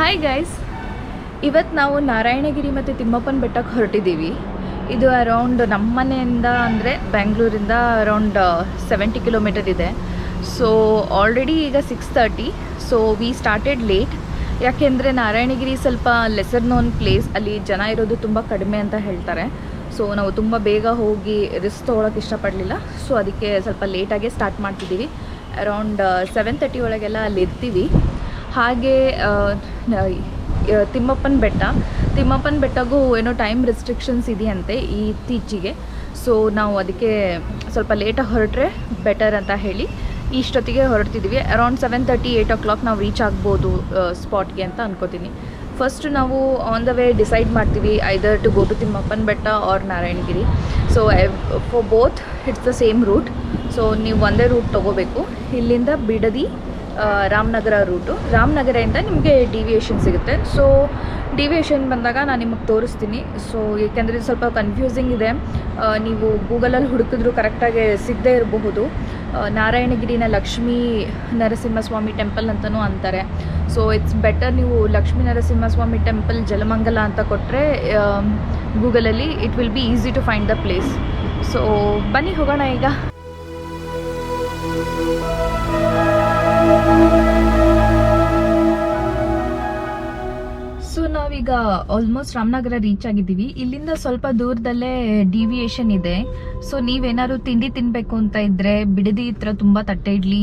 Hi guys, ಇವತ್ತು ನಾವು ನಾರಾಯಣಗಿರಿ ಮತ್ತು ತಿಮ್ಮಪ್ಪನ ಬೆಟ್ಟಕ್ಕೆ ಹೊರಟಿದ್ದೀವಿ. ಇದು ಅರೌಂಡ್ ನಮ್ಮ ಮನೆಯಿಂದ ಅಂದರೆ ಬೆಂಗಳೂರಿಂದ ಅರೌಂಡ್ 70 ಕಿಲೋಮೀಟರ್ ಇದೆ. ಸೊ ಆಲ್ರೆಡಿ ಈಗ 6:30. So we started late. ಯಾಕೆಂದರೆ ನಾರಾಯಣಗಿರಿ ಸ್ವಲ್ಪ ಲೆಸರ್ ನೋನ್ ಪ್ಲೇಸ್, ಅಲ್ಲಿ ಜನ ಇರೋದು ತುಂಬ ಕಡಿಮೆ ಅಂತ ಹೇಳ್ತಾರೆ. ಸೊ ನಾವು ತುಂಬ ಬೇಗ ಹೋಗಿ ರಿಸ್ಕ್ ತೊಗೊಳಕ್ಕೆ ಇಷ್ಟಪಡಲಿಲ್ಲ. ಸೊ ಅದಕ್ಕೆ ಸ್ವಲ್ಪ ಲೇಟಾಗೆ ಸ್ಟಾರ್ಟ್ ಮಾಡ್ತಿದ್ದೀವಿ. ಅರೌಂಡ್ 7:30 ಒಳಗೆಲ್ಲ ಅಲ್ಲಿ ಇರ್ತೀವಿ. ಹಾಗೆ ತಿಮ್ಮಪ್ಪನ ಬೆಟ್ಟಗೂ ಏನೋ ಟೈಮ್ ರೆಸ್ಟ್ರಿಕ್ಷನ್ಸ್ ಇದೆಯಂತೆ ಇತ್ತೀಚೆಗೆ. ಸೊ ನಾವು ಅದಕ್ಕೆ ಸ್ವಲ್ಪ ಲೇಟಾಗಿ ಹೊರಟ್ರೆ ಬೆಟರ್ ಅಂತ ಹೇಳಿ ಇಷ್ಟೊತ್ತಿಗೆ ಹೊರಡ್ತಿದ್ದೀವಿ. ಅರೌಂಡ್ 7:30, 8 o'clock ನಾವು ರೀಚ್ ಆಗ್ಬೋದು ಸ್ಪಾಟ್ಗೆ ಅಂತ ಅನ್ಕೋತೀನಿ. ಫಸ್ಟ್ ನಾವು ಆನ್ ದ ವೇ ಡಿಸೈಡ್ ಮಾಡ್ತೀವಿ ಐದರ್ ಟು ಗೋ ಟು ತಿಮ್ಮಪ್ಪನ ಬೆಟ್ಟ or Narayanagiri. So for both it's the same route. So ನೀವು ಒಂದೇ ರೂಟ್ ತೊಗೋಬೇಕು. ಇಲ್ಲಿಂದ ಬಿಡದಿ ರಾಮನಗರ ರೂಟು. ರಾಮನಗರದಿಂದ ನಿಮಗೆ ಡಿವಿಯೇಷನ್ ಸಿಗುತ್ತೆ. ಸೊ ಡಿವಿಯೇಷನ್ ಬಂದಾಗ ನಾನು ನಿಮಗೆ ತೋರಿಸ್ತೀನಿ. ಸೊ ಏಕೆಂದರೆ ಸ್ವಲ್ಪ ಕನ್ಫ್ಯೂಸಿಂಗ್ ಇದೆ, ನೀವು ಗೂಗಲಲ್ಲಿ ಹುಡುಕಿದ್ರು ಕರೆಕ್ಟಾಗಿ ಸಿಗದೇ ಇರಬಹುದು. ನಾರಾಯಣಗಿರಿನ ಲಕ್ಷ್ಮೀ ನರಸಿಂಹಸ್ವಾಮಿ ಟೆಂಪಲ್ ಅಂತಲೂ ಅಂತಾರೆ. ಸೊ ಇಟ್ಸ್ ಬೆಟರ್ ನೀವು ಲಕ್ಷ್ಮೀ ನರಸಿಂಹಸ್ವಾಮಿ ಟೆಂಪಲ್ ಜಲಮಂಗಲ ಅಂತ ಕೊಟ್ಟರೆ ಗೂಗಲಲ್ಲಿ it will be easy to find the place. So ಬನ್ನಿ ಹೋಗೋಣ ಈಗ. ಸೊ ನಾವೀಗ ಆಲ್ಮೋಸ್ಟ್ ರಾಮನಗರ ರೀಚ್ ಆಗಿದ್ದೀವಿ. ಇಲ್ಲಿಂದ ಸ್ವಲ್ಪ ದೂರದಲ್ಲೇ ಡಿವಿಯೇಷನ್ ಇದೆ. ಸೊ ನೀವೇನಾದ್ರು ತಿಂಡಿ ತಿನ್ನಬೇಕು ಅಂತ ಇದ್ರೆ ಬಿಡದಿ ಹತ್ರ ತುಂಬ ತಟ್ಟೆ ಇಡ್ಲಿ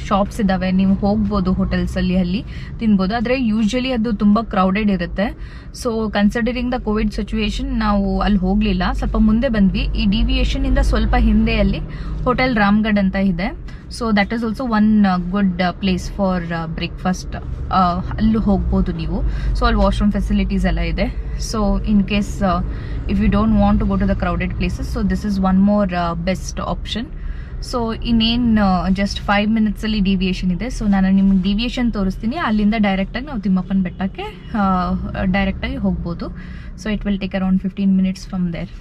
ಶಾಪ್ಸ್ ಇದ್ದಾವೆ. ನೀವು ಹೋಗ್ಬೋದು, ಹೋಟೆಲ್ಸಲ್ಲಿ ಅಲ್ಲಿ ತಿನ್ಬೋದು. ಆದರೆ ಯೂಶ್ವಲಿ ಅದು ತುಂಬ ಕ್ರೌಡೆಡ್ ಇರುತ್ತೆ. So considering the Covid situation ನಾವು ಅಲ್ಲಿ ಹೋಗಲಿಲ್ಲ, ಸ್ವಲ್ಪ ಮುಂದೆ ಬಂದ್ವಿ. ಈ ಡಿವಿಯೇಷನ್ ಇಂದ ಸ್ವಲ್ಪ ಹಿಂದೆ ಅಲ್ಲಿ ಹೋಟೆಲ್ ರಾಮ್ಗಢ್ ಅಂತ ಇದೆ. So that is also one good place for breakfast. ಅಲ್ಲೂ ಹೋಗ್ಬೋದು ನೀವು. ಸೊ ಅಲ್ಲಿ ವಾಶ್ರೂಮ್ ಫೆಸಿಲಿಟೀಸ್ ಎಲ್ಲ ಇದೆ. So in case if you don't want to go to the crowded places, so this is one more best option. So ಇನ್ನೇನು just 5 minutesಲ್ಲಿ deviation ಇದೆ. So ನಾನು ನಿಮ್ಗೆ ಡಿವಿಯೇಷನ್ ತೋರಿಸ್ತೀನಿ. ಅಲ್ಲಿಂದ ಡೈರೆಕ್ಟಾಗಿ ನಾವು ತಿಮ್ಮಪ್ಪನ ಬೆಟ್ಟಕ್ಕೆ ಡೈರೆಕ್ಟಾಗಿ ಹೋಗ್ಬೋದು. So it will take around 15 minutes from there.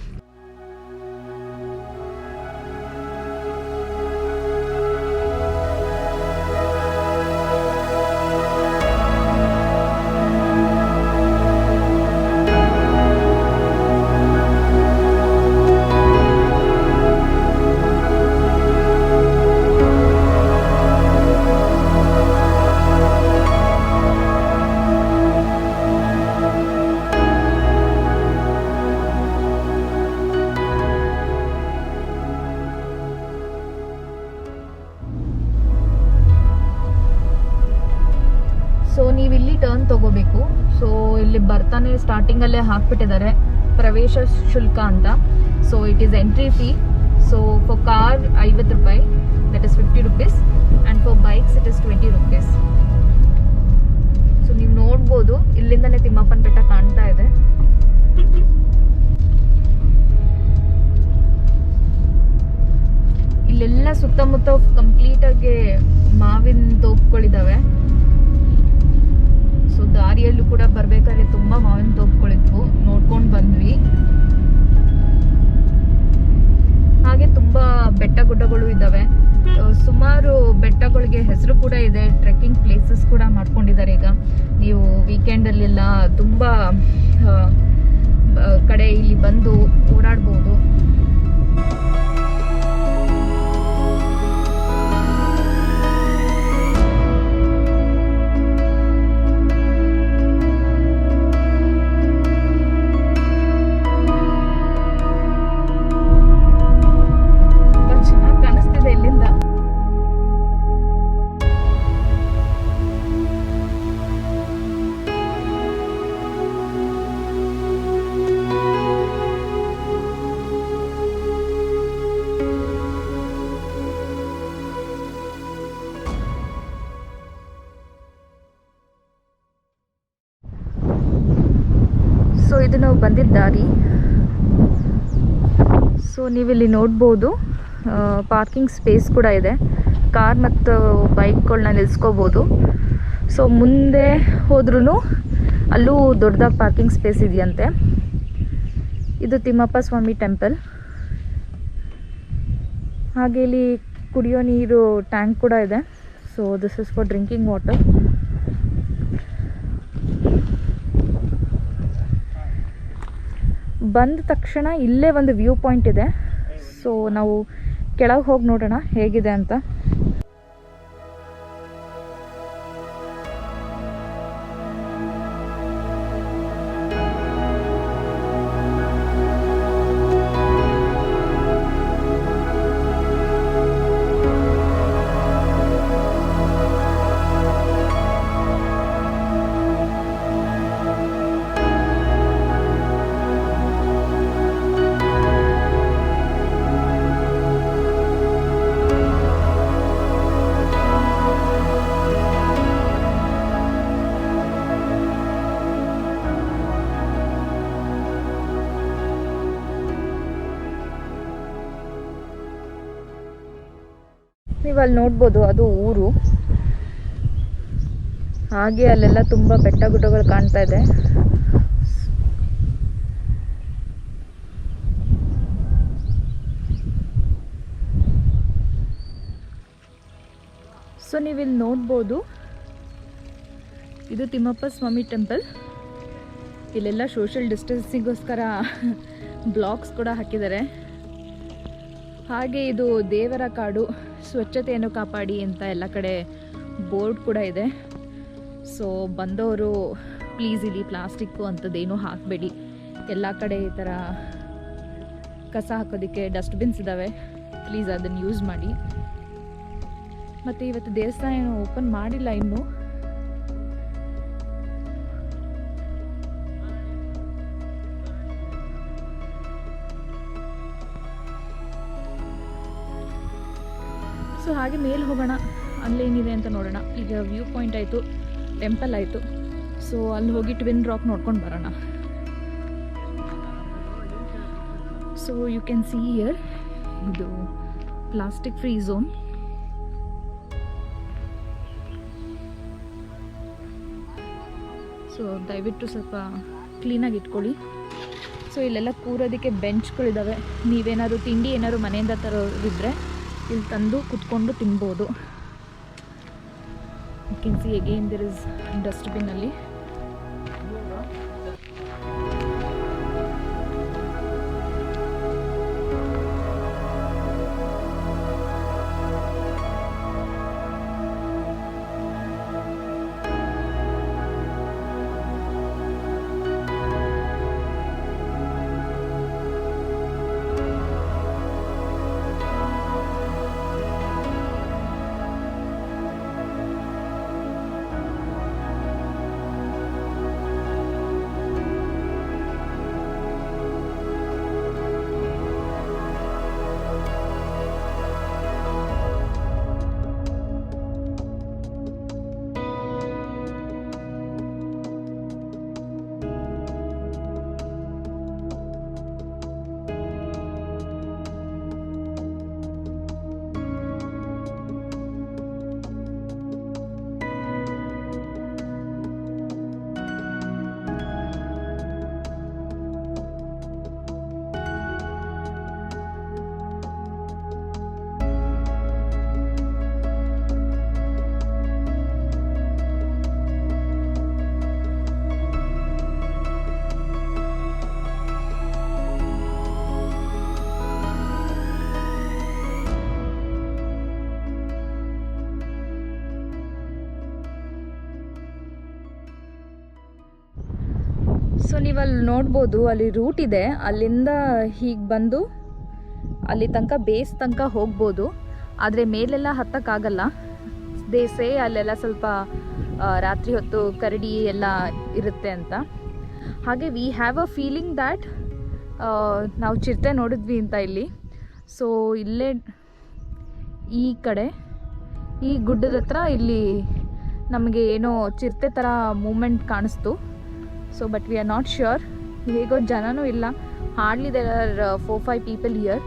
So ನೀವು ಇಲ್ಲಿ ಟರ್ನ್ ತಗೋಬೇಕು. ಸೊ ಇಲ್ಲಿ ಬರ್ತಾನೆ ಸ್ಟಾರ್ಟಿಂಗಲ್ಲೇ ಹಾಕ್ಬಿಟ್ಟಿದ್ದಾರೆ ಪ್ರವೇಶ ಶುಲ್ಕ ಅಂತ. So it is entry fee. So for car 50 ರೂಪಾಯಿ, that is 50 rupees, and for bikes it is 20 rupees. So ನೀವು ನೋಡ್ಬೋದು, ಇಲ್ಲಿಂದನೇ ತಿಮ್ಮಪ್ಪನ ಬೆಟ್ಟ ಕಾಣ್ತಾ ಇದೆ. ಇಲ್ಲೆಲ್ಲ ಸುತ್ತಮುತ್ತ ಕಂಪ್ಲೀಟಾಗಿ ಮಾವಿನ ತೋಪುಗಳಿದ್ದಾವೆ. ಸೊ ದಾರಿಯಲ್ಲೂ ಕೂಡ ಬರ್ಬೇಕಾದ್ರೆ ತುಂಬ ಮಾವಿನ ತೋಪುಗಳಿದ್ವು, ನೋಡ್ಕೊಂಡು ಬಂದ್ವಿ. ಹಾಗೆ ತುಂಬ ಬೆಟ್ಟ ಗುಡ್ಡಗಳು ಇದ್ದಾವೆ. ಸುಮಾರು ಬೆಟ್ಟಗಳಿಗೆ ಹೆಸರು ಕೂಡ ಇದೆ. ಟ್ರೆಕ್ಕಿಂಗ್ ಪ್ಲೇಸಸ್ ಕೂಡ ಮಾಡ್ಕೊಂಡಿದ್ದಾರೆ. ಈಗ ನೀವು ವೀಕೆಂಡಲ್ಲೆಲ್ಲ ತುಂಬ ಕಡೆ ಇಲ್ಲಿ ಬಂದು ಓಡಾಡ್ಬೋದು. ಸೊ ಇದು ನಾವು ಬಂದಿದ್ದ ದಾರಿ. ಸೊ ನೀವಿಲ್ಲಿ ನೋಡ್ಬೋದು ಪಾರ್ಕಿಂಗ್ ಸ್ಪೇಸ್ ಕೂಡ ಇದೆ. ಕಾರ್ ಮತ್ತು ಬೈಕ್ಗಳನ್ನ ನಿಲ್ಲಿಸ್ಕೋಬೋದು. ಸೊ ಮುಂದೆ ಹೋದ್ರೂ ಅಲ್ಲೂ ದೊಡ್ಡದಾಗಿ ಪಾರ್ಕಿಂಗ್ ಸ್ಪೇಸ್ ಇದೆಯಂತೆ. ಇದು ತಿಮ್ಮಪ್ಪ ಸ್ವಾಮಿ ಟೆಂಪಲ್. ಹಾಗೆ ಇಲ್ಲಿ ಕುಡಿಯೋ ನೀರು ಟ್ಯಾಂಕ್ ಕೂಡ ಇದೆ. So this is for drinking water. ಬಂದ ತಕ್ಷಣ ಇಲ್ಲೇ ಒಂದು ವ್ಯೂ ಪಾಯಿಂಟ್ ಇದೆ. ಸೊ ನಾವು ಕೆಳಗೆ ಹೋಗಿ ನೋಡೋಣ ಹೇಗಿದೆ ಅಂತ. ನೀವು ಅಲ್ಲಿ ನೋಡ್ಬೋದು, ಅದು ಊರು. ಹಾಗೆ ಅಲ್ಲೆಲ್ಲ ತುಂಬ ಬೆಟ್ಟ ಗುಡ್ಡಗಳು ಕಾಣ್ತಾ ಇದೆ. ಸೊ ನೀವಿಲ್ಲಿ ನೋಡ್ಬೋದು, ಇದು ತಿಮ್ಮಪ್ಪ ಸ್ವಾಮಿ ಟೆಂಪಲ್. ಇಲ್ಲೆಲ್ಲ ಸೋಷಿಯಲ್ ಡಿಸ್ಟೆನ್ಸಿಗೋಸ್ಕರ ಬ್ಲಾಗ್ಸ್ ಕೂಡ ಹಾಕಿದ್ದಾರೆ. ಹಾಗೆ ಇದು ದೇವರ ಕಾಡು, ಸ್ವಚ್ಛತೆಯನ್ನು ಕಾಪಾಡಿ ಅಂತ ಎಲ್ಲ ಕಡೆ ಬೋರ್ಡ್ ಕೂಡ ಇದೆ. ಸೊ ಬಂದವರು ಪ್ಲೀಸ್ ಇಲ್ಲಿ ಪ್ಲಾಸ್ಟಿಕ್ಕು ಅಂಥದ್ದೇನೂ ಹಾಕಬೇಡಿ. ಎಲ್ಲ ಕಡೆ ಈ ಥರ ಕಸ ಹಾಕೋದಕ್ಕೆ ಡಸ್ಟ್ಬಿನ್ಸ್ ಇದ್ದಾವೆ, ಪ್ಲೀಸ್ ಅದನ್ನು ಯೂಸ್ ಮಾಡಿ. ಮತ್ತು ಇವತ್ತು ದೇವಸ್ಥಾನ ಏನು ಓಪನ್ ಮಾಡಿಲ್ಲ ಇನ್ನೂ. ಸೊ ಹಾಗೆ ಮೇಲೆ ಹೋಗೋಣ, ಅಲ್ಲೇನಿದೆ ಅಂತ ನೋಡೋಣ. ಈಗ ವ್ಯೂ ಪಾಯಿಂಟ್ ಆಯಿತು, ಟೆಂಪಲ್ ಆಯಿತು. ಸೊ ಅಲ್ಲಿ ಹೋಗಿ ಟ್ವಿನ್ ರಾಕ್ ನೋಡ್ಕೊಂಡು ಬರೋಣ. So you can see here, ಇದು ಪ್ಲಾಸ್ಟಿಕ್ ಫ್ರೀ ಝೋನ್. ಸೊ ದಯವಿಟ್ಟು ಸ್ವಲ್ಪ ಕ್ಲೀನಾಗಿ ಇಟ್ಕೊಳ್ಳಿ. ಸೊ ಇಲ್ಲೆಲ್ಲ ಕೂರೋದಕ್ಕೆ ಬೆಂಚ್ಗಳಿದ್ದಾವೆ. ನೀವೇನಾದ್ರು ತಿಂಡಿ ಏನಾದ್ರು ಮನೆಯಿಂದ ತರೋದಿದ್ರೆ ಇಲ್ಲಿ ತಂದು ಕುತ್ಕೊಂಡು ತಿನ್ಬೋದು. You can see again there is dustbin ಅಲ್ಲಿ. ಸೊ ನೀವು ಅಲ್ಲಿ ನೋಡ್ಬೋದು, ಅಲ್ಲಿ ರೂಟ್ ಇದೆ. ಅಲ್ಲಿಂದ ಹೀಗೆ ಬಂದು ಅಲ್ಲಿ ತನಕ ಬೇಸ್ ತನಕ ಹೋಗ್ಬೋದು. ಆದರೆ ಮೇಲೆಲ್ಲ ಹತ್ತಕ್ಕಾಗಲ್ಲ. ದೇಸೆ ಅಲ್ಲೆಲ್ಲ ಸ್ವಲ್ಪ ರಾತ್ರಿ ಹೊತ್ತು ಕರಡಿ ಎಲ್ಲ ಇರುತ್ತೆ ಅಂತ. ಹಾಗೆ we have a feeling that ನಾವು ಚಿರತೆ ನೋಡಿದ್ವಿ ಅಂತ ಇಲ್ಲಿ. ಸೊ ಇಲ್ಲೇ ಈ ಕಡೆ ಈ ಗುಡ್ಡದ ಹತ್ರ ಇಲ್ಲಿ ನಮಗೆ ಏನೋ ಚಿರತೆ ಥರ ಮೂಮೆಂಟ್ ಕಾಣಿಸ್ತು. So but we are not sure. ಹೇಗೋ ಜನನೂ ಇಲ್ಲ, hardly there are 4-5 people here.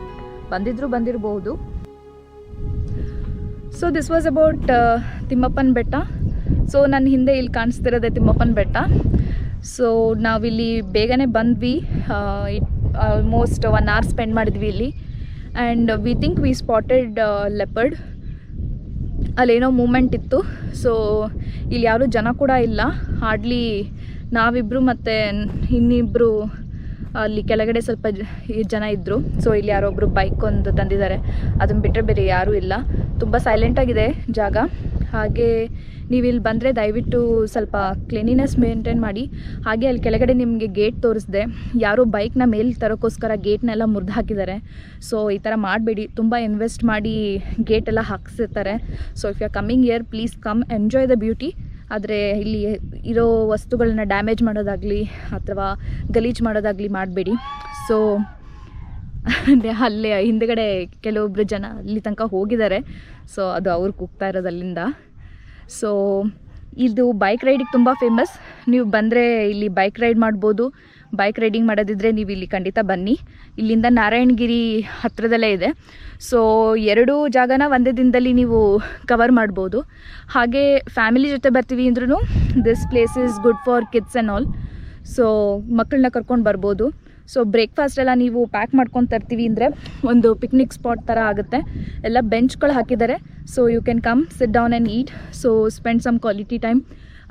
ಬಂದಿರಬಹುದು. So this was about Thimmappana Betta. So ನನ್ನ ಹಿಂದೆ ಇಲ್ಲಿ ಕಾಣಿಸ್ತಿರೋದೆ ತಿಮ್ಮಪ್ಪನ ಬೆಟ್ಟ. ಸೊ ನಾವಿಲ್ಲಿ ಬೇಗನೆ ಬಂದ್ವಿ. ಆಲ್ಮೋಸ್ಟ್ 1 hour ಸ್ಪೆಂಡ್ ಮಾಡಿದ್ವಿ ಇಲ್ಲಿ. And we think we spotted leopard. ಅಲ್ಲೇನೋ ಮೂಮೆಂಟ್ ಇತ್ತು. ಸೊ ಇಲ್ಲಿ ಯಾರೂ ಜನ ಕೂಡ ಇಲ್ಲ. ಹಾರ್ಡ್ಲಿ ನಾವಿಬ್ಬರು ಮತ್ತು ಇನ್ನಿಬ್ಬರು ಅಲ್ಲಿ ಕೆಳಗಡೆ ಸ್ವಲ್ಪ ಜನ ಇದ್ದರು. ಸೊ ಇಲ್ಲಿ ಯಾರೊಬ್ಬರು ಬೈಕ್ ಒಂದು ತಂದಿದ್ದಾರೆ, ಅದನ್ನು ಬಿಟ್ಟರೆ ಬೇರೆ ಯಾರೂ ಇಲ್ಲ. ತುಂಬ ಸೈಲೆಂಟಾಗಿದೆ ಜಾಗ. ಹಾಗೆ ನೀವು ಇಲ್ಲಿ ಬಂದರೆ ದಯವಿಟ್ಟು ಸ್ವಲ್ಪ ಕ್ಲೀನಿನೆಸ್ ಮೇಂಟೈನ್ ಮಾಡಿ. ಹಾಗೆ ಅಲ್ಲಿ ಕೆಳಗಡೆ ನಿಮಗೆ ಗೇಟ್ ತೋರಿಸಿದೆ, ಯಾರೋ ಬೈಕ್ನ ಮೇಲೆ ತರೋಕ್ಕೋಸ್ಕರ ಗೇಟ್ನೆಲ್ಲ ಮುರಿದು ಹಾಕಿದ್ದಾರೆ. ಸೊ ಈ ಥರ ಮಾಡಬೇಡಿ, ತುಂಬ ಇನ್ವೆಸ್ಟ್ ಮಾಡಿ ಗೇಟೆಲ್ಲ ಹಾಕ್ಸಿರ್ತಾರೆ. So if you are coming here please come enjoy the beauty. ಆದರೆ ಇಲ್ಲಿ ಇರೋ ವಸ್ತುಗಳನ್ನ ಡ್ಯಾಮೇಜ್ ಮಾಡೋದಾಗಲಿ ಅಥವಾ ಗಲೀಜು ಮಾಡೋದಾಗಲಿ ಮಾಡಬೇಡಿ. ಸೊ ಅಲ್ಲೇ ಹಿಂದುಗಡೆ ಕೆಲವೊಬ್ಬರು ಜನ ಅಲ್ಲಿ ತನಕ ಹೋಗಿದ್ದಾರೆ. ಸೊ ಅದು ಅವ್ರು ಕೂಗ್ತಾ ಇರೋದು ಅಲ್ಲಿಂದ. ಸೊ ಇದು ಬೈಕ್ ರೈಡಿಗೆ ತುಂಬ ಫೇಮಸ್. ನೀವು ಬಂದರೆ ಇಲ್ಲಿ ಬೈಕ್ ರೈಡ್ ಮಾಡ್ಬೋದು. ಬೈಕ್ ರೈಡಿಂಗ್ ಮಾಡೋದಿದ್ರೆ ನೀವು ಇಲ್ಲಿ ಖಂಡಿತ ಬನ್ನಿ. ಇಲ್ಲಿಂದ ನಾರಾಯಣಗಿರಿ ಹತ್ತಿರದಲ್ಲೇ ಇದೆ. ಸೊ 2 ಜಾಗನ ಒಂದೇ ದಿನದಲ್ಲಿ ನೀವು ಕವರ್ ಮಾಡ್ಬೋದು. ಹಾಗೆ ಫ್ಯಾಮಿಲಿ ಜೊತೆ ಬರ್ತೀವಿ ಅಂದ್ರೂ this place is good for kids and all. So ಮಕ್ಕಳನ್ನ ಕರ್ಕೊಂಡು ಬರ್ಬೋದು. ಸೊ ಬ್ರೇಕ್ಫಾಸ್ಟ್ ಎಲ್ಲ ನೀವು ಪ್ಯಾಕ್ ಮಾಡ್ಕೊಂಡು ತರ್ತೀವಿ ಅಂದರೆ ಒಂದು ಪಿಕ್ನಿಕ್ ಸ್ಪಾಟ್ ಥರ ಆಗುತ್ತೆ. ಎಲ್ಲ ಬೆಂಚ್ಗಳು ಹಾಕಿದ್ದಾರೆ. So you can come sit down and eat. So spend some quality time.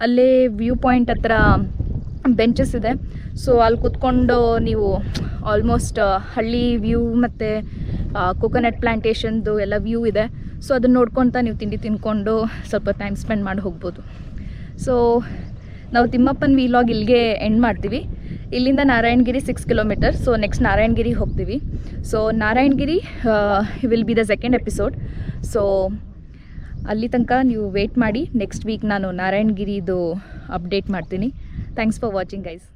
ಅಲ್ಲೇ ವ್ಯೂ ಪಾಯಿಂಟ್ ಹತ್ರ ಬೆಂಚಸ್ ಇದೆ. ಸೊ ಅಲ್ಲಿ ಕೂತ್ಕೊಂಡು ನೀವು ಆಲ್ಮೋಸ್ಟ್ ಹಳ್ಳಿ ವ್ಯೂ ಮತ್ತು ಕೋಕೋನಟ್ ಪ್ಲಾಂಟೇಶನ್ದು ಎಲ್ಲ ವ್ಯೂ ಇದೆ. ಸೊ ಅದನ್ನು ನೋಡ್ಕೊತ ನೀವು ತಿಂಡಿ ತಿನ್ಕೊಂಡು ಸ್ವಲ್ಪ ಟೈಮ್ ಸ್ಪೆಂಡ್ ಮಾಡಿ ಹೋಗ್ಬೋದು. ಸೊ ನಾವು ತಿಮ್ಮಪ್ಪನ ವಿಲಾಗ್ ಇಲ್ಲಿಗೆ ಎಂಡ್ ಮಾಡ್ತೀವಿ. ಇಲ್ಲಿಂದ Narayanagiri 6 kilometre. So next Narayanagiri ಹೋಗ್ತೀವಿ. So Narayanagiri will be the second episode. So ಅಲ್ಲಿ ತನಕ ನೀವು ವೇಟ್ ಮಾಡಿ. ನೆಕ್ಸ್ಟ್ ವೀಕ್ ನಾನು ನಾರಾಯಣಗಿರಿದು ಅಪ್ಡೇಟ್ ಮಾಡ್ತೀನಿ. Thanks for watching guys.